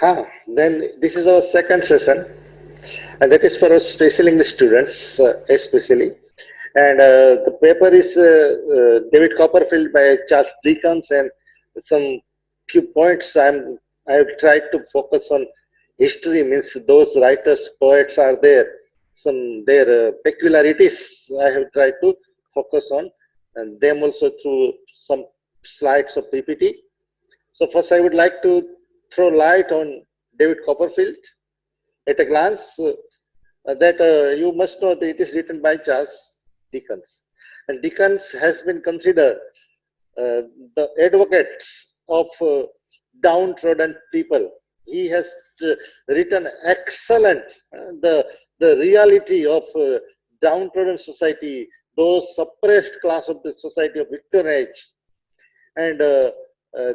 Then this is our second session, and that is for our special English students, especially. And the paper is David Copperfield by Charles Dickens, and some few points I have tried to focus on history. Means those writers, poets are there. Some their peculiarities I have tried to focus on, and them also through some slides of PPT. So first, I would like to throw light on David Copperfield at a glance. That you must know that it is written by Charles Dickens, and Dickens has been considered the advocate of downtrodden people. He has written excellent the reality of downtrodden society, those suppressed class of the society of Victorian age, and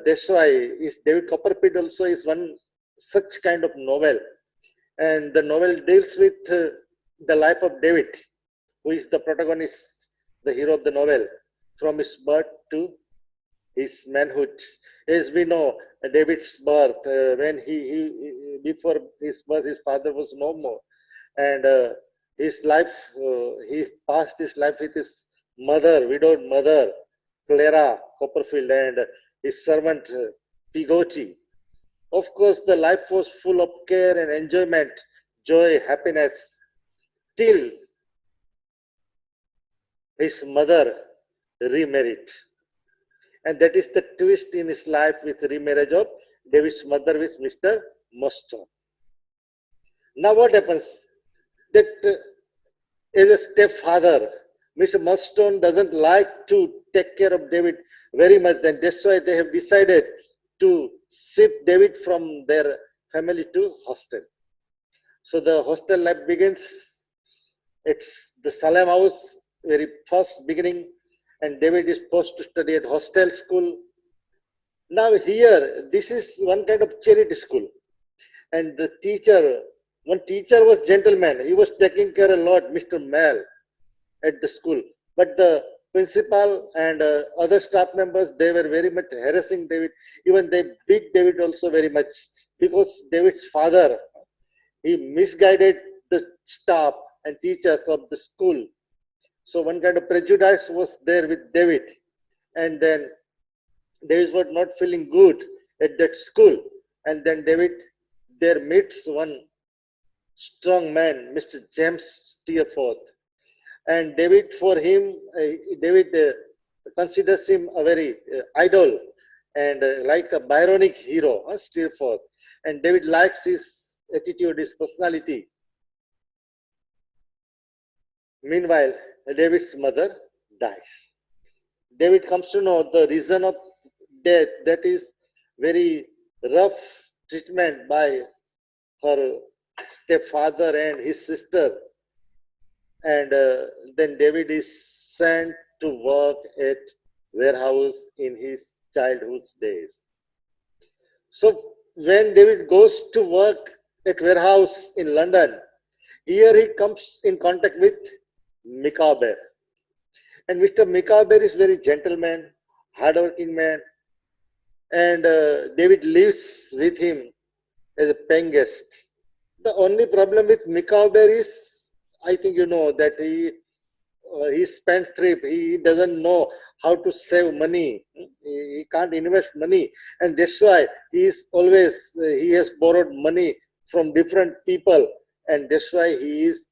that's why is David Copperfield also is one such kind of novel, and the novel deals with the life of David, who is the protagonist, the hero of the novel, from his birth to his manhood. As we know, David's birth, when before his birth, his father was no more, and his life, he passed his life with his mother, widowed mother, Clara Copperfield, and his servant Pigoti. Of course, the life was full of care and enjoyment, joy, happiness, till his mother remarried. And that is the twist in his life with remarriage of David's mother with Mr. Mustard. Now what happens? That as a stepfather, Mr. Mustard doesn't like to take care of David very much, and that's why they have decided to shift David from their family to hostel. So the hostel life begins. It's the Salem house, very first beginning, and David is supposed to study at hostel school. Now here, this is one kind of charity school, and the teacher, one teacher was gentleman. He was taking care a lot, Mr. Mal, at the school, but the principal and other staff members, they were very much harassing David. Even they beat David also very much, because David's father, he misguided the staff and teachers of the school. So one kind of prejudice was there with David, and then David was not feeling good at that school, and then David there meets one strong man, Mr. James Steerforth, and David, for him, David considers him a very idol, and like a Byronic hero, Steerforth, and David likes his attitude, his personality. Meanwhile, David's mother dies. David comes to know the reason of death, that is very rough treatment by her stepfather and his sister, and then David is sent to work at warehouse in his childhood days. So when David goes to work at warehouse in London, here he comes in contact with Micawber. And Mr. Micawber is very gentleman, hardworking man, and David lives with him as a paying guest. The only problem with Micawber is, I think you know that he spends trip. He doesn't know how to save money. He can't invest money, and that's why he is always he has borrowed money from different people, and that's why he is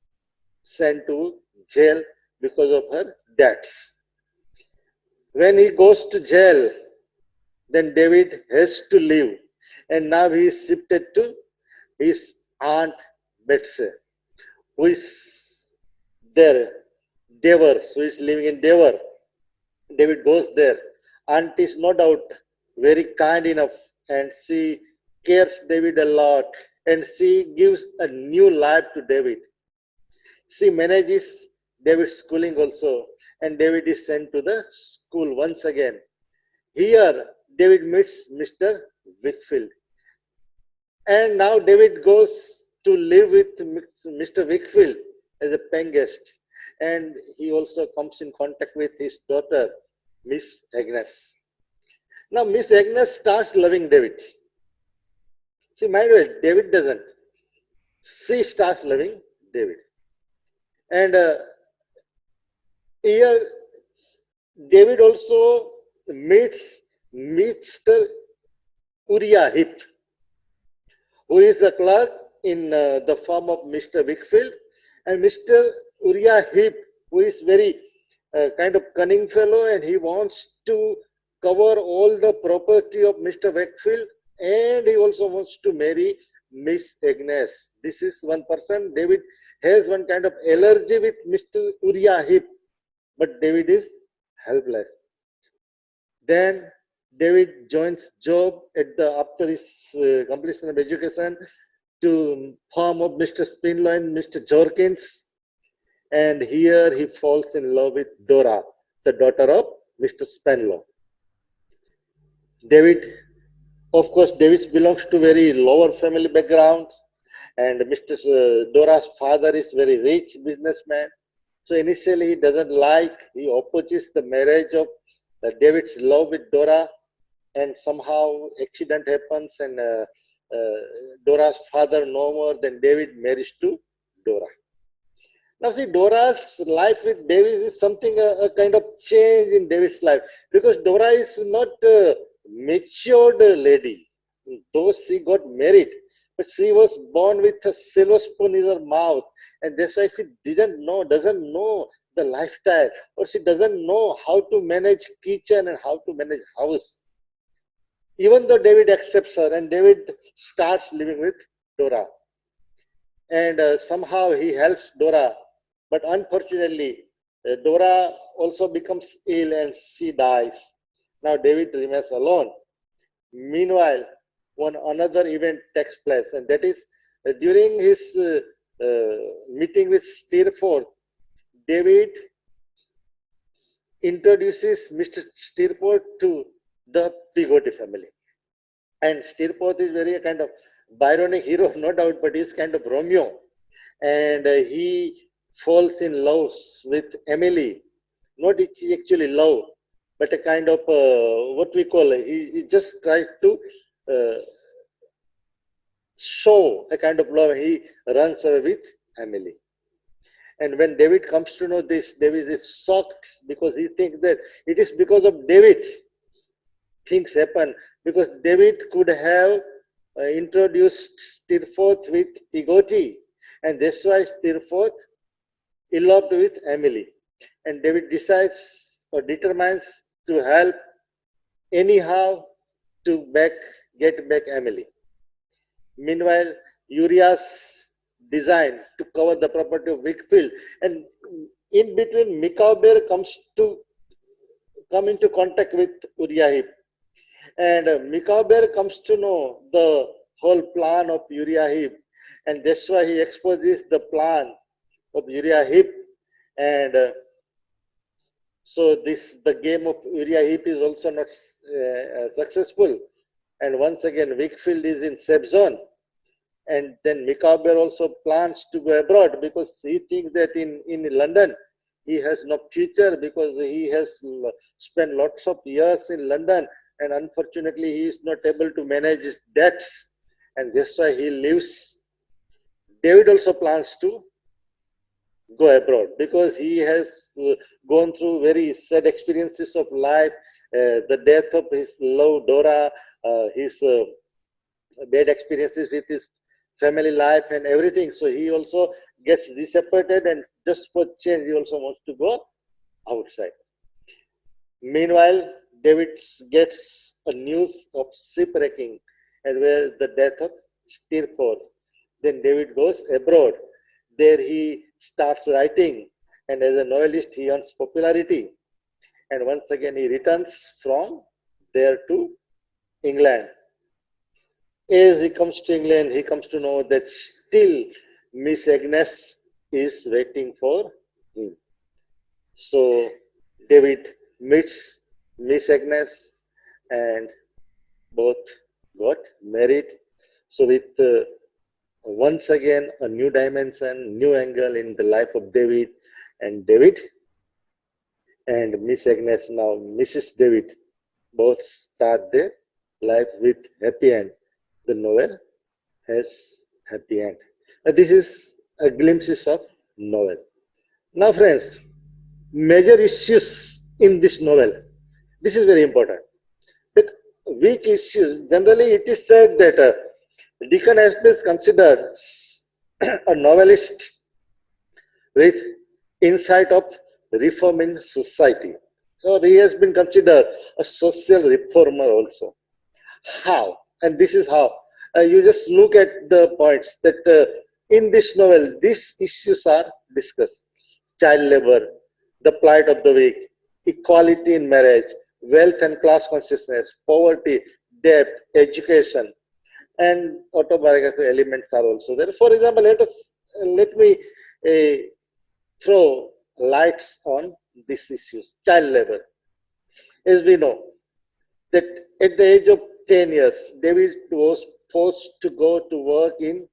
sent to jail because of her debts. When he goes to jail, then David has to leave, and now he is shifted to his aunt Betsy, who is there, Dever, who is living in Dever. David goes there. Aunt is no doubt very kind enough, and she cares David a lot, and she gives a new life to David. She manages David's schooling also, and David is sent to the school once again. Here, David meets Mr. Wickfield, and now David goes to live with Mr. Wickfield as a paying guest, and he also comes in contact with his daughter, Miss Agnes. Now, Miss Agnes starts loving David. See, mind well, David doesn't. She starts loving David. And here, David also meets Mr. Uriah Heep, who is a clerk in the firm of Mr. Wickfield, and Mr. Uriah Heep, who is very kind of cunning fellow, and he wants to cover all the property of Mr. Wickfield, and he also wants to marry Miss Agnes. This is one person. David has one kind of allergy with Mr. Uriah Heep, but David is helpless. Then David joins job at the after his completion of education to firm of Mr. Spinlow and Mr. Jorkins, and here he falls in love with Dora, the daughter of Mr. Spenlow. David, of course, David belongs to very lower family background, and Mr. Dora's father is very rich businessman. So initially he doesn't like, he opposes the marriage of David's love with Dora, and somehow accident happens, and Dora's father no more, then David marries to Dora. Now see, Dora's life with David is something, a kind of change in David's life, because Dora is not a matured lady, though she got married, but she was born with a silver spoon in her mouth, and that's why she doesn't know the lifestyle, or she doesn't know how to manage kitchen and how to manage house. Even though David accepts her, and David starts living with Dora, and somehow he helps Dora, but unfortunately Dora also becomes ill and she dies. Now David remains alone. Meanwhile, one another event takes place, and that is during his meeting with Steerforth, David introduces Mr. Steerforth to the Peggotty family. And Steerforth is very kind of Byronic hero, no doubt, but he's kind of Romeo. And he falls in love with Emily. Not actually love, but a kind of what we call, he just tries to show a kind of love. He runs away with Emily. And when David comes to know this, David is shocked, because he thinks that it is because of David things happen, because David could have introduced Steerforth with Peggotty, and that's why Steerforth eloped with Emily. And David decides or determines to help anyhow to get back Emily. Meanwhile, Uriah's design to cover the property of Wickfield, and in between Micawber comes to come into contact with Uriah Heep, and Micawber comes to know the whole plan of Uriah Heep, and that's why he exposes the plan of Uriah Heep, and so the game of Uriah Heep is also not successful, and once again Wickfield is in safe zone. And then Micawber also plans to go abroad, because he thinks that in London he has no future, because he has spent lots of years in London, and unfortunately he is not able to manage his debts, and that's why he leaves. David also plans to go abroad, because he has gone through very sad experiences of life, the death of his love Dora, his bad experiences with his family life and everything. So he also gets disappointed, and just for change, he also wants to go outside. Meanwhile, David gets a news of shipwrecking, and where the death of Steerforth. Then David goes abroad. There he starts writing, and as a novelist, he earns popularity. And once again, he returns from there to England. As he comes to England, he comes to know that still Miss Agnes is waiting for him. So David meets Miss Agnes, and both got married. So with once again a new dimension, new angle in the life of David and Miss Agnes, now Mrs. David, both start their life with happy end. The novel has happy end. This is a glimpses of novel. Now, friends, major issues in this novel. This is very important. That which issues? Generally, it is said that Deacon has been considered a novelist with insight of reform in society. So he has been considered a social reformer also. How? And this is how. You just look at the points that in this novel, these issues are discussed. Child labor, the plight of the weak, equality in marriage, wealth and class consciousness, poverty, debt, education, and autobiographical elements are also there. For example, let me uh, throw lights on these issues. Child labor. As we know, that at the age of 10 years, David was forced to go to work in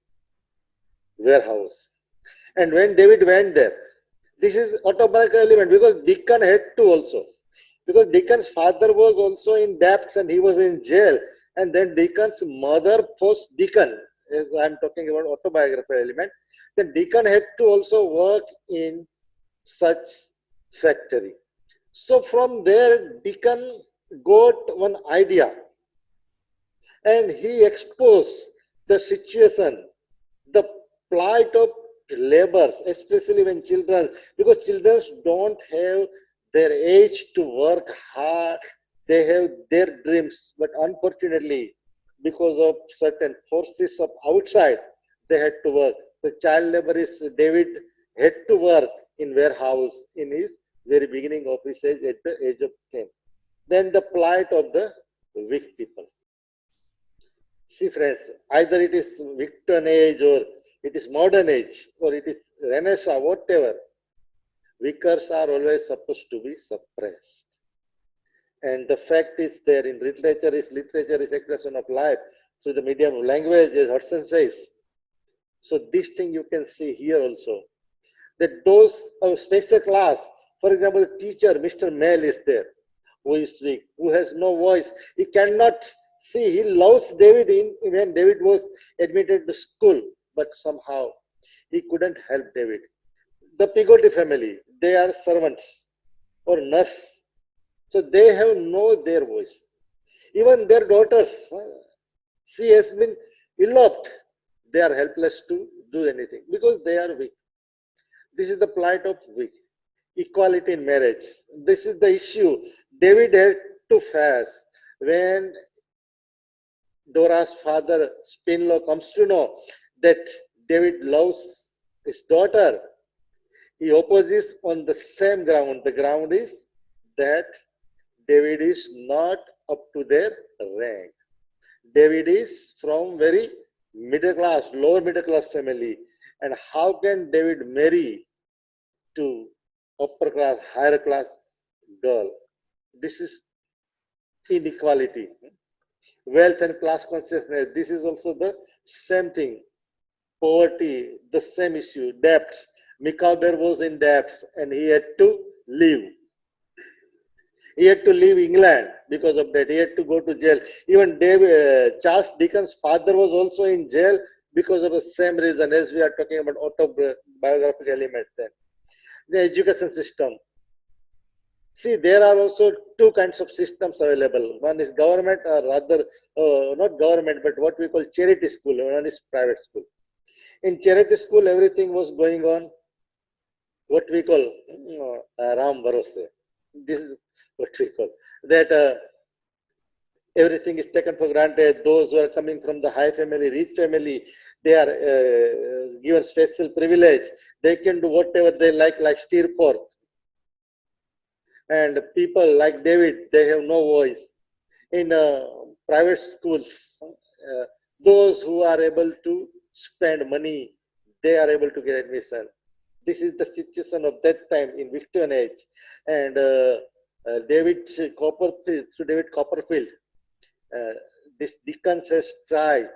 warehouse. And when David went there, this is autobiographical element because Deacon had to also. Because Deacon's father was also in debts and he was in jail. And then Deacon's mother forced Deacon, as I'm talking about autobiographical element, then Deacon had to also work in such factory. So from there, Deacon got one idea and he exposed the situation, the plight of laborers, especially when children, because children don't have their age to work hard, they have their dreams, but unfortunately, because of certain forces of outside, they had to work. The child labor is David had to work in warehouse in his very beginning of his age at the age of 10. Then the plight of the weak people. See, friends, either it is Victorian age or it is modern age or it is Renaissance, whatever, weakers are always supposed to be suppressed. And the fact is there in literature is expression of life through the medium of language, as Hudson says. So this thing you can see here also. That those of special class, for example, the teacher, Mr. Male is there, who is weak, who has no voice. He cannot see, he loves David when David was admitted to school, but somehow he couldn't help David. The Pigotty family, they are servants or nurse. So they have no their voice. Even their daughters, she has been eloped. They are helpless to do anything because they are weak. This is the plight of weak. Equality in marriage. This is the issue David had to face when Dora's father, Spinlow, comes to know that David loves his daughter. He opposes on the same ground. The ground is that David is not up to their rank. David is from very middle class, lower middle class family. And how can David marry to upper class, higher class girl? This is inequality. Wealth and class consciousness, this is also the same thing. Poverty, the same issue. Debts. Micawber was in debts and he had to leave. He had to leave England because of that. He had to go to jail. Even Charles Dickens' father was also in jail because of the same reason, as we are talking about autobiographical elements then. The education system. See, there are also two kinds of systems available. One is government, or rather, not government, but what we call charity school. One is private school. In charity school, everything was going on what we call Ram Bharose. This is what we call that everything is taken for granted. Those who are coming from the high family, rich family, they are given special privilege. They can do whatever they like steer forth. And people like David, they have no voice. In private schools, those who are able to spend money, they are able to get admission. This is the situation of that time in Victorian age. And David Copperfield, this Dickens has tried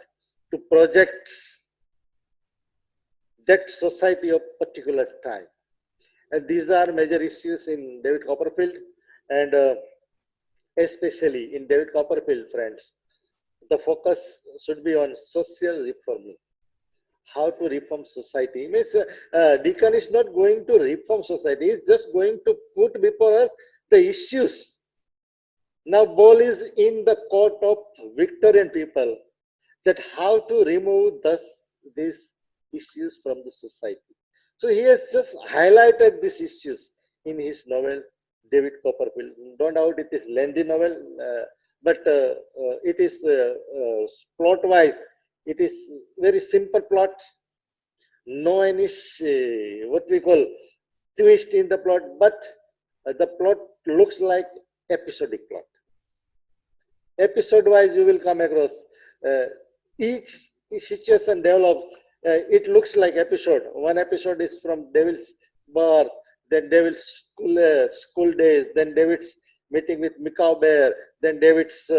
to project that society of particular time. And these are major issues in David Copperfield, and especially in David Copperfield, friends. the focus should be on social reforming. How to reform society. Means Deacon is not going to reform society, he is just going to put before us the issues. Now ball is in the court of Victorian people, that how to remove these issues from the society. So he has just highlighted these issues in his novel, David Copperfield. No doubt it is lengthy novel, but it is plot-wise, it is very simple plot. No any what we call twist in the plot, but the plot looks like episodic plot. Episode-wise, you will come across each situation developed. It looks like episode. One episode is from Devil's birth, then Devil's school days, then David's meeting with Mikau Bear, then David's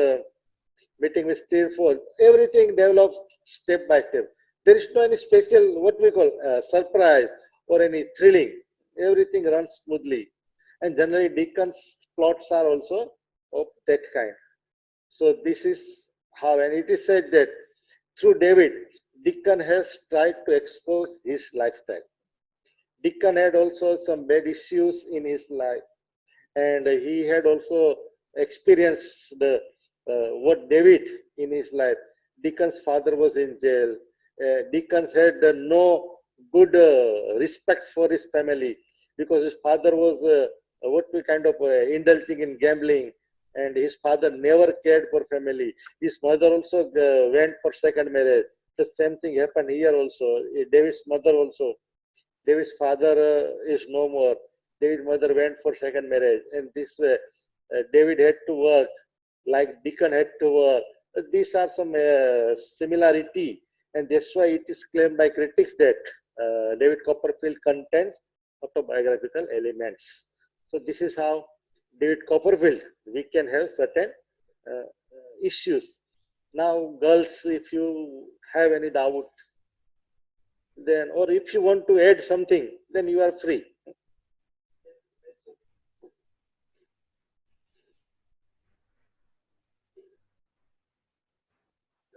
meeting with Steerforth. Everything develops step by step. There is no any special, what we call surprise or any thrilling. Everything runs smoothly. And generally, Dickens' plots are also of that kind. So this is how, and it is said that through David, Dickens has tried to expose his lifestyle. Dickens had also some bad issues in his life, and he had also experienced what David in his life. Dickens' father was in jail. Dickens had no good respect for his family because his father was what we kind of indulging in gambling, and his father never cared for family. His mother also went for second marriage. The same thing happened here also. David's mother also. David's father is no more. David's mother went for second marriage, and this way David had to work like Dickens had to work. These are some similarity, and that's why it is claimed by critics that David Copperfield contains autobiographical elements. So this is how David Copperfield, we can have certain issues. Now, girls, if you have any doubt, then, or if you want to add something, then you are free.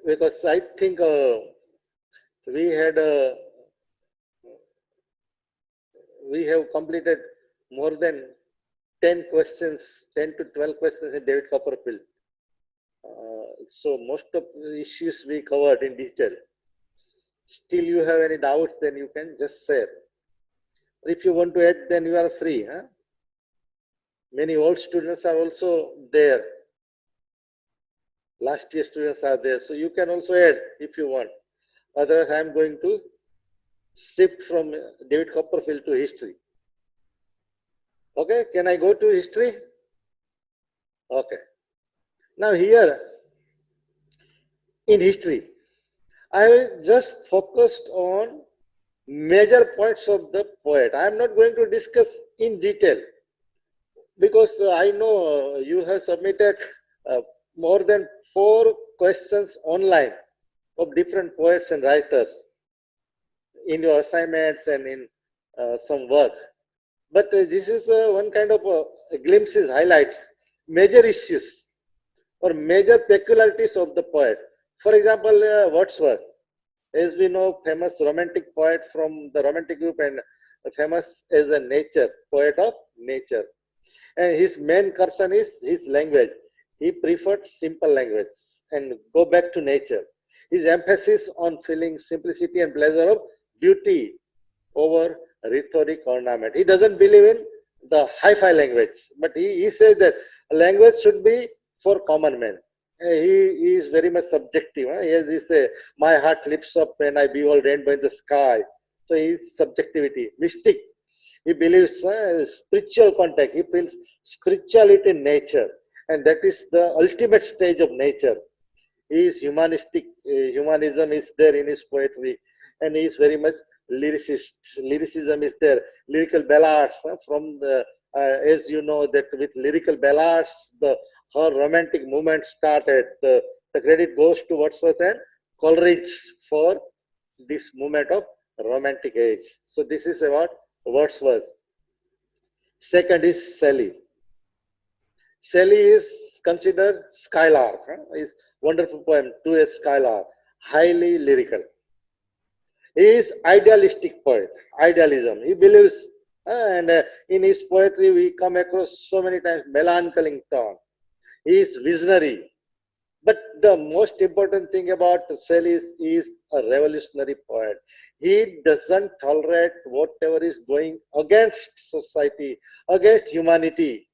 Because I think we had we have completed more than 10 questions, 10 to 12 questions in David Copperfield. So most of the issues we covered in detail. Still you have any doubts, then you can just share. If you want to add, then you are free. Huh? Many old students are also there. Last year students are there. So you can also add if you want. Otherwise, I am going to shift from David Copperfield to history. Okay, can I go to history? Okay. Now here, in history, I just focused on major points of the poet. I am not going to discuss in detail because I know you have submitted more than 4 questions online of different poets and writers in your assignments and in some work. But this is one kind of glimpses, highlights, major issues or major peculiarities of the poet. For example, Wordsworth, as we know, famous romantic poet from the romantic group and famous as a nature, poet of nature. And his main concern is his language. He preferred simple language and go back to nature. His emphasis on feeling simplicity and pleasure of beauty over rhetoric ornament. He doesn't believe in the hi-fi language, but he says that language should be for common men. He is very much subjective. He has this, my heart lifts up when I behold rainbow in the sky. So his subjectivity, mystic. He believes spiritual contact. He feels spirituality in nature, and that is the ultimate stage of nature. He is humanistic. Humanism is there in his poetry, and he is very much lyricist. Lyricism is there. Lyrical ballads from the, as you know, that with lyrical ballads, her romantic movement started. The credit goes to Wordsworth and Coleridge for this movement of romantic age. So this is about Wordsworth. Second is Shelley. Shelley is considered skylark. Is wonderful poem, To a Skylark, highly lyrical. He is idealistic poet, idealism. He believes, and in his poetry we come across so many times melancholy tone. He is visionary. But the most important thing about Shelley is he is a revolutionary poet. He doesn't tolerate whatever is going against society, against humanity,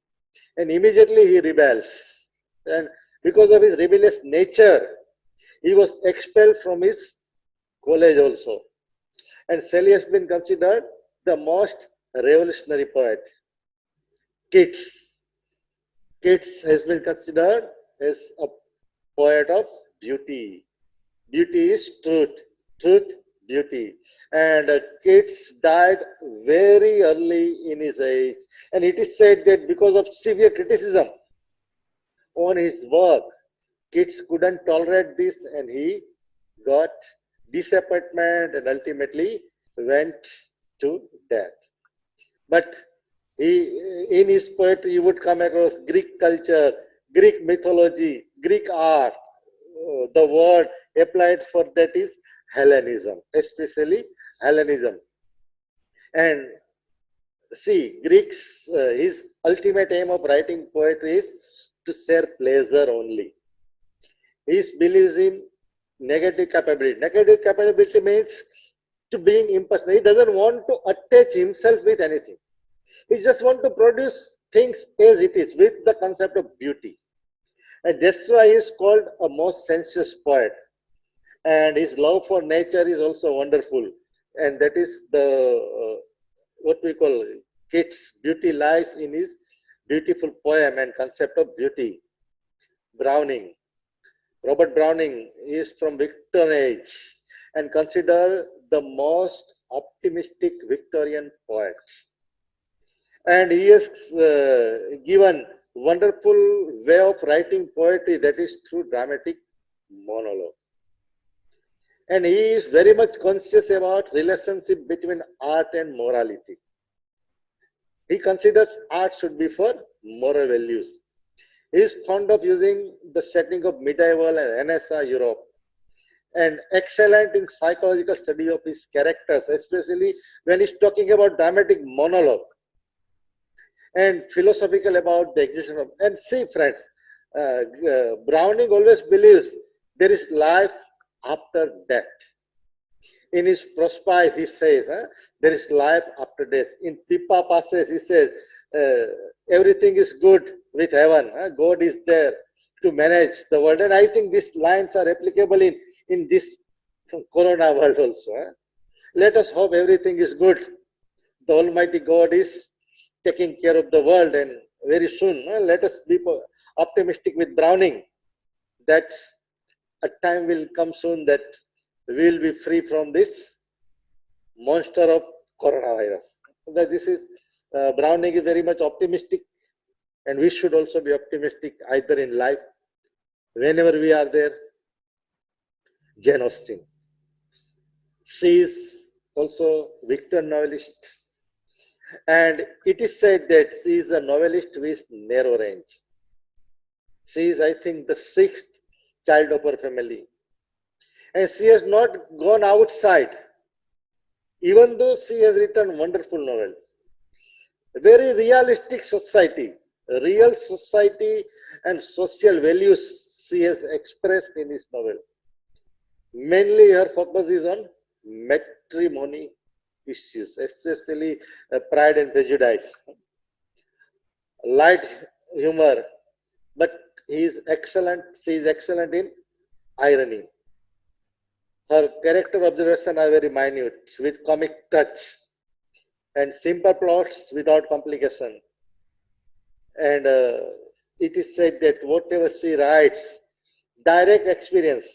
and immediately he rebels. And because of his rebellious nature, he was expelled from his college also. And Shelley has been considered the most revolutionary poet. Keats. Keats has been considered as a poet of beauty. Beauty is truth, truth, beauty. And Keats died very early in his age. And it is said that because of severe criticism on his work, Keats couldn't tolerate this and he got disappointment and ultimately went to death. But in his poetry, you would come across Greek culture, Greek mythology, Greek art. The word applied for that is Hellenism, especially Hellenism. And see, Greeks, his ultimate aim of writing poetry is to share pleasure only. He believes in negative capability. Negative capability means to being impersonal. He doesn't want to attach himself with anything. He just wants to produce things as it is with the concept of beauty. And that's why he is called a most sensuous poet. And his love for nature is also wonderful. And that is the what we call Keats' beauty lies in his beautiful poem and concept of beauty. Browning. Robert Browning is from Victorian age and considered the most optimistic Victorian poet. And he has given wonderful way of writing poetry, that is through dramatic monologue. And he is very much conscious about relationship between art and morality. He considers art should be for moral values. He is fond of using the setting of medieval and Renaissance Europe and excellent in psychological study of his characters, especially when he's talking about dramatic monologue and philosophical about the existence of. And see, friends, Browning always believes there is life after death. In his Prospice, he says, there is life after death. In Pippa Passes, he says, everything is good with heaven. God is there to manage the world. And I think these lines are applicable in this corona world also. Let us hope everything is good. The Almighty God is taking care of the world, and very soon, let us be optimistic with Browning that a time will come soon that we will be free from this monster of coronavirus. That this is Browning is very much optimistic, and we should also be optimistic either in life, whenever we are there. Jane Austen. She is also Victorian novelist, and it is said that she is a novelist with narrow range. She is, I think, the sixth child of her family, and she has not gone outside, even though she has written wonderful novels. A very realistic society, real society and social values she has expressed in this novel. Mainly her focus is on matrimony issues, especially Pride and Prejudice. Light humor, but she is excellent in irony. Her character observations are very minute, with comic touch, and simple plots without complication. And it is said that whatever she writes, direct experience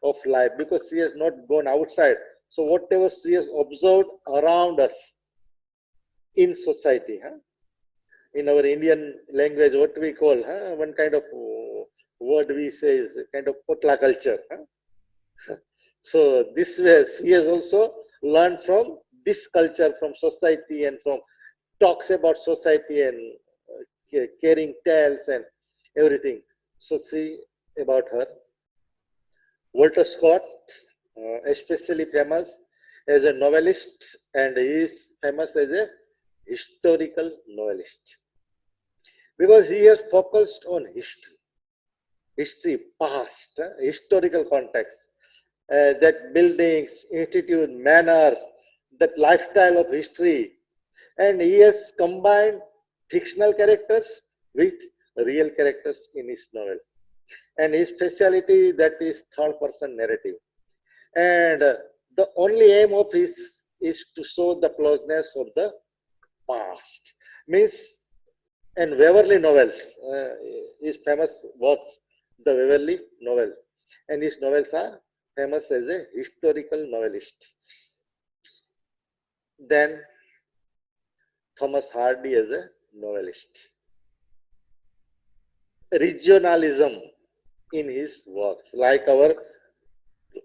of life, because she has not gone outside. So whatever she has observed around us in society, in our Indian language, what we call, one kind of word we say is kind of potla culture. So this way, she has also learned from this culture, from society, and from talks about society and caring tales and everything. So see about her. Walter Scott, especially famous as a novelist, and he is famous as a historical novelist because he has focused on history, past, historical context, that buildings, institute, manners, that lifestyle of history, and he has combined fictional characters with real characters in his novel. And his speciality that is third person narrative. And the only aim of his is to show the closeness of the past. Means, and Waverley novels, his famous works, the Waverley novels, and his novels are famous as a historical novelist. Then Thomas Hardy as a novelist. Regionalism in his works, like our,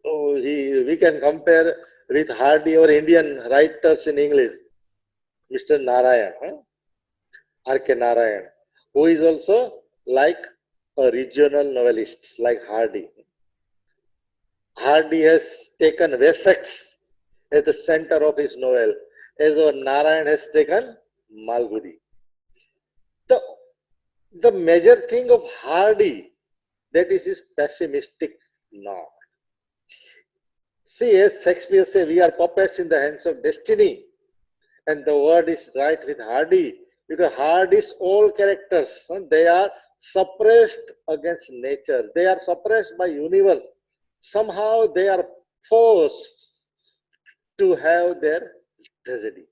we can compare with Hardy or Indian writers in English, Mr. Narayan, R.K. Narayan, who is also like a regional novelist like Hardy. Hardy has taken Wessex at the center of his novel, as our Narayan has taken Malgudi. The major thing of Hardy, that is his pessimistic note. See, as Shakespeare says, we are puppets in the hands of destiny. And the word is right with Hardy, because Hardy's all characters, they are suppressed against nature. They are suppressed by universe. Somehow they are forced to have their tragedy.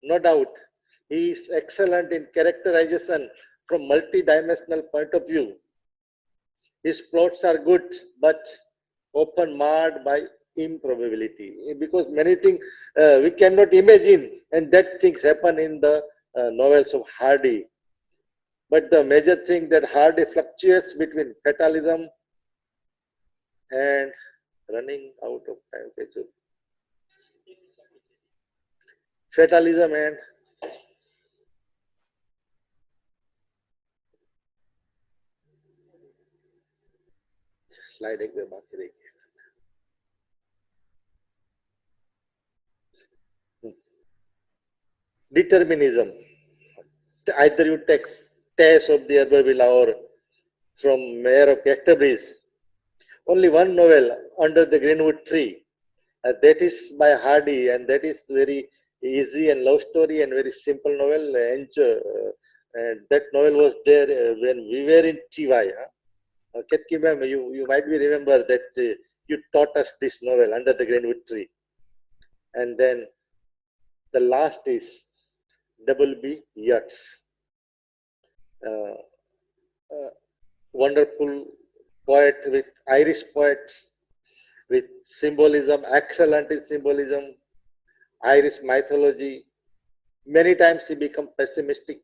No doubt, he is excellent in characterization from multi-dimensional point of view. His plots are good, but often marred by improbability, because many things we cannot imagine, and that things happen in the novels of Hardy. But the major thing that Hardy fluctuates between fatalism and running out of time. Fatalism and slide एक बाकी रही. Determinism. Either you take Tess of the Herberville or from Mayor of Canterbury's. Only one novel, Under the Greenwood Tree. That is by Hardy, and that is very easy and love story and very simple novel. And that novel was there when we were in TY. Ketki ma'am, you might be remember that you taught us this novel, Under the Greenwood Tree. And then the last is WB Yeats. Wonderful poet with Irish poet with symbolism, excellent in symbolism, Irish mythology. Many times he become pessimistic,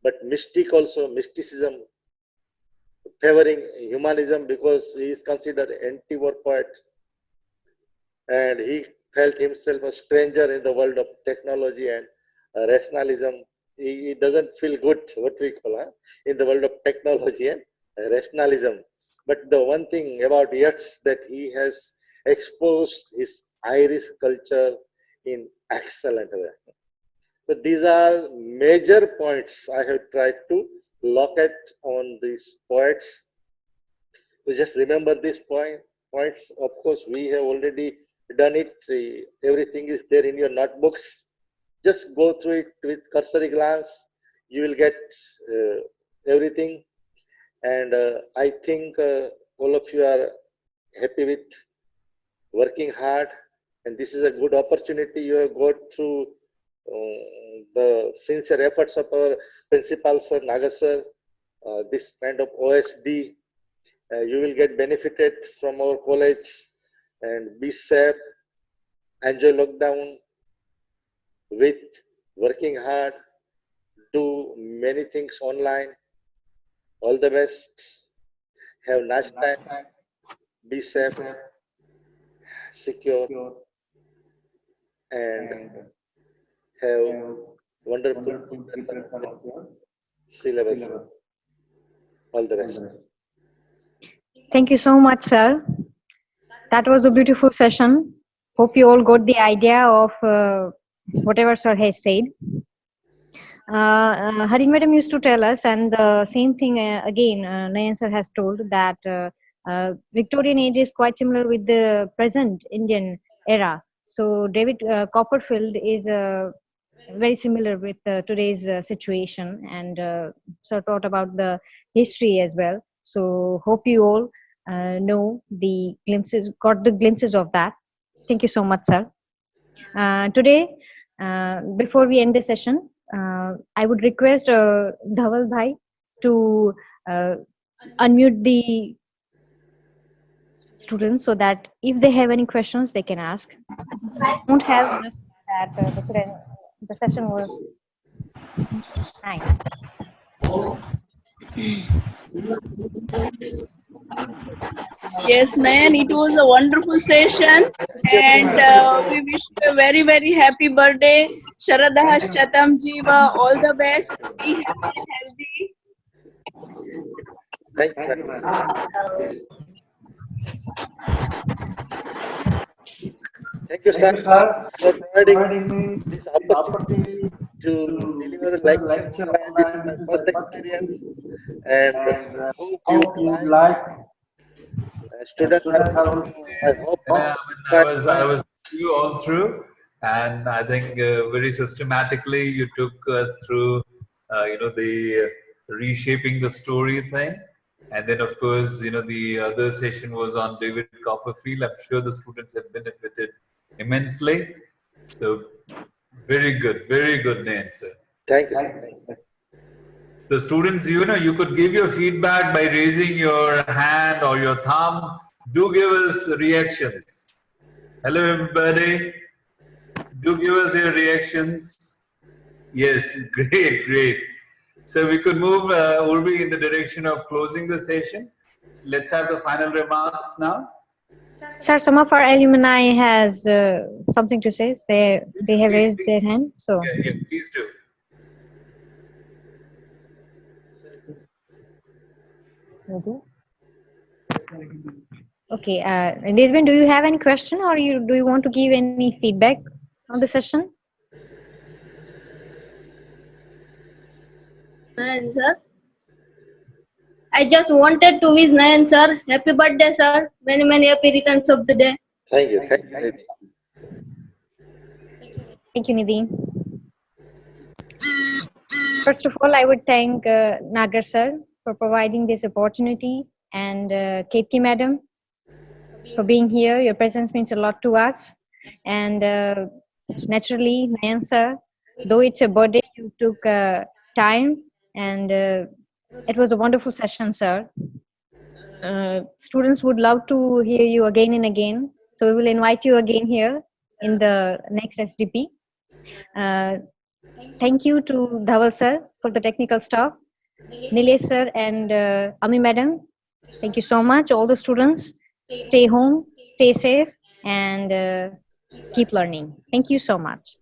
but mystic also, mysticism, favoring humanism because he is considered anti-war poet, and he felt himself a stranger in the world of technology and rationalism. He doesn't feel good, what we call, in the world of technology and rationalism. But the one thing about Yeats that he has exposed his Irish culture in excellent way. So these are major points I have tried to locate on these poets. So just remember these points. Of course, we have already done it. Everything is there in your notebooks. Just go through it with cursory glance. You will get everything. And I think all of you are happy with working hard. And this is a good opportunity you have got through the sincere efforts of our principal, Sir Naga sir. This kind of OSD, you will get benefited from our college, and be safe, enjoy lockdown with working hard, do many things online. All the best. Have nice time. Be safe, secure, and have wonderful preparation of your syllabus. All the best. Thank you so much, sir. That was a beautiful session. Hope you all got the idea of whatever sir has said. Harin madam used to tell us, and the same thing again, Nayan sir has told that Victorian age is quite similar with the present Indian era. So David Copperfield is very similar with today's situation, and so taught about the history as well. So hope you all know the glimpses, got the glimpses of that. Thank you so much, sir. Today, before we end the session, I would request Dhaval Bhai to unmute the students so that if they have any questions, they can ask. Don't have just that the session was nice. Yes, man, it was a wonderful session, and we wish you a very, very happy birthday. Sharadaha Shatam Jiva, all the best. Be happy and healthy. Thank you. Thank you, sir, for providing me this opportunity to deliver a lecture on Nayan. This is my first experience, and hope you would like. Students have also, I hope. I was with you all through, and I think very systematically you took us through, the reshaping the story thing, and then of course, the other session was on David Copperfield. I'm sure the students have benefited immensely. So very good, Nayan, sir. Thank you. The students, you could give your feedback by raising your hand or your thumb. Do give us reactions. Hello, everybody. Do give us your reactions. Yes, great. So we could move, Urvi, in the direction of closing the session. Let's have the final remarks now. Sir, some of our alumni has something to say. They have raised their hand. So yeah, please do. Okay, Nirvin, do you have any question, or do you want to give any feedback on the session? Nayan sir, I just wanted to wish Nayan sir happy birthday, sir. Many happy returns of the day. Thank you, Nidhi. Thank you, Nidhi. First of all, I would thank Nagar sir for providing this opportunity, and Ketki madam for being here. Your presence means a lot to us. And naturally, Nayan sir, though it's a birthday, you took time, and it was a wonderful session, sir. Students would love to hear you again and again. So we will invite you again here in the next SDP. Thank you to Dhaval sir for the technical stuff. Nilesh sir and Ami madam, thank you so much. All the students, stay home, stay safe, and keep learning. Thank you so much.